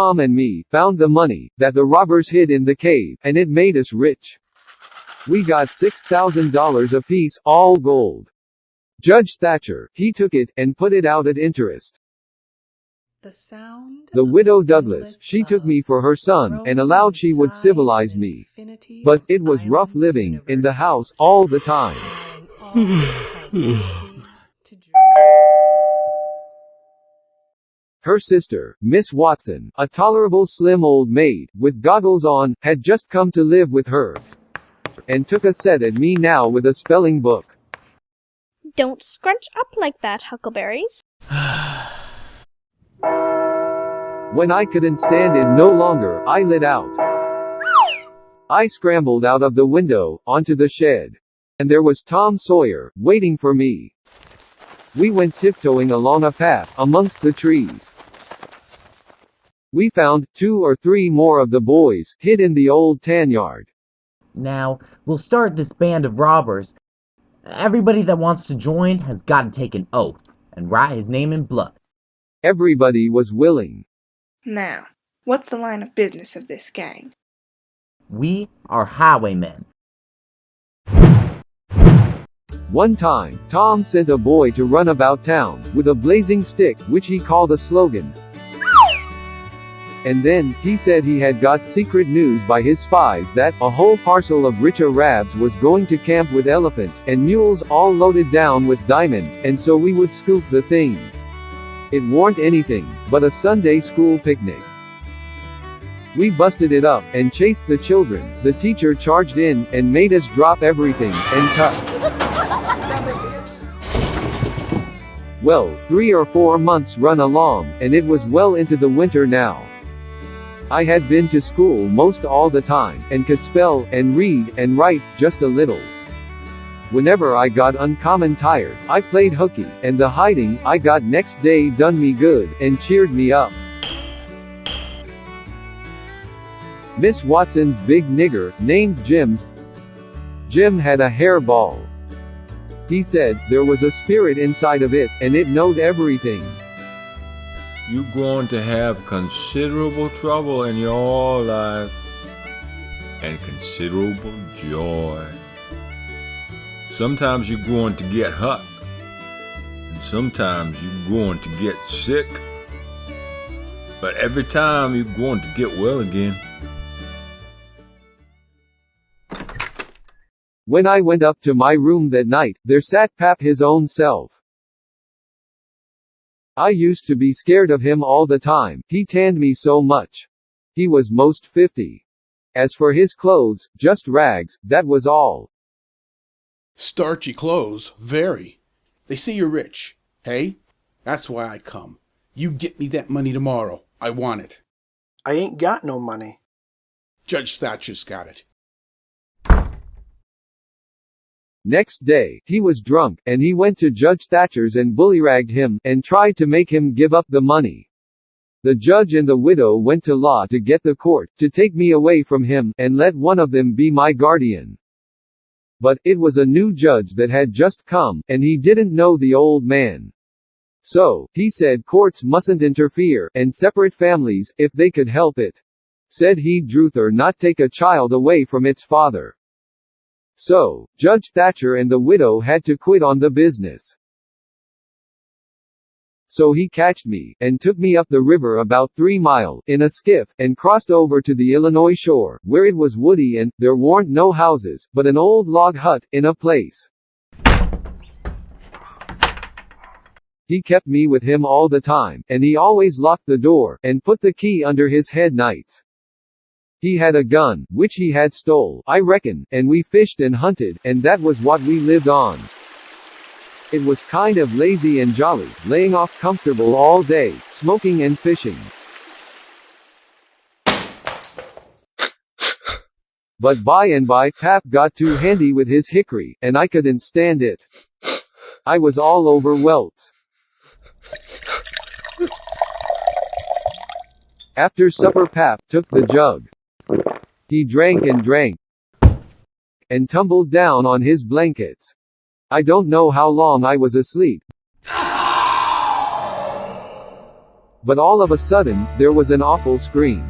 Tom and me found the money that the robbers hid in the cave, and it made us rich. We got $6,000 apiece, all gold. Judge Thatcher, he took it, and put it out at interest. The widow Douglas, she took me for her son, and allowed she would civilize me. But it was rough living in the house all the time. Her sister, Miss Watson, a tolerable slim old maid, with goggles on, had just come to live with her, and took a set at me now with a spelling book. Don't scrunch up like that, Huckleberries. When I couldn't stand it no longer, I lit out. I scrambled out of the window, onto the shed. And there was Tom Sawyer, waiting for me. We went tiptoeing along a path, amongst the trees. We found 2 or 3 more of the boys, hid in the old tan yard. Now, we'll start this band of robbers. Everybody that wants to join has got to take an oath, and write his name in blood. Everybody was willing. Now, what's the line of business of this gang? We are highwaymen. One time, Tom sent a boy to run about town, with a blazing stick, which he called a slogan. And then, he said he had got secret news by his spies that a whole parcel of rich Arabs was going to camp with elephants, and mules all loaded down with diamonds, and so we would scoop the things. It warn't anything but a Sunday school picnic. We busted it up, and chased the children. The teacher charged in, and made us drop everything, and cut. Well, 3 or 4 months run along, and it was well into the winter now. I had been to school most all the time, and could spell, and read, and write, just a little. Whenever I got uncommon tired, I played hooky, and the hiding I got next day done me good, and cheered me up. Miss Watson's big nigger, named Jim had a hairball. He said, there was a spirit inside of it, and it knowed everything. You're going to have considerable trouble in your life, and considerable joy. Sometimes you're going to get hurt, and sometimes you're going to get sick, but every time you're going to get well again. When I went up to my room that night, there sat Pap his own self. I used to be scared of him all the time, he tanned me so much. He was most 50. As for his clothes, just rags, that was all. Starchy clothes, very. They say you're rich. Hey? That's why I come. You get me that money tomorrow. I want it. I ain't got no money. Judge Thatcher's got it. Next day, he was drunk, and he went to Judge Thatcher's and bullyragged him, and tried to make him give up the money. The judge and the widow went to law to get the court to take me away from him, and let one of them be my guardian. But, it was a new judge that had just come, and he didn't know the old man. So, he said courts mustn't interfere, and separate families, if they could help it. Said he'd druther not take a child away from its father. So, Judge Thatcher and the widow had to quit on the business. So he catched me, and took me up the river about 3 mile, in a skiff, and crossed over to the Illinois shore, where it was woody and, there warn't no houses, but an old log hut, in a place. He kept me with him all the time, and he always locked the door, and put the key under his head nights. He had a gun, which he had stole, I reckon, and we fished and hunted, and that was what we lived on. It was kind of lazy and jolly, laying off comfortable all day, smoking and fishing. But by and by, Pap got too handy with his hickory, and I couldn't stand it. I was all over welts. After supper Pap took the jug. He drank and drank, and tumbled down on his blankets. I don't know how long I was asleep. But all of a sudden, there was an awful scream.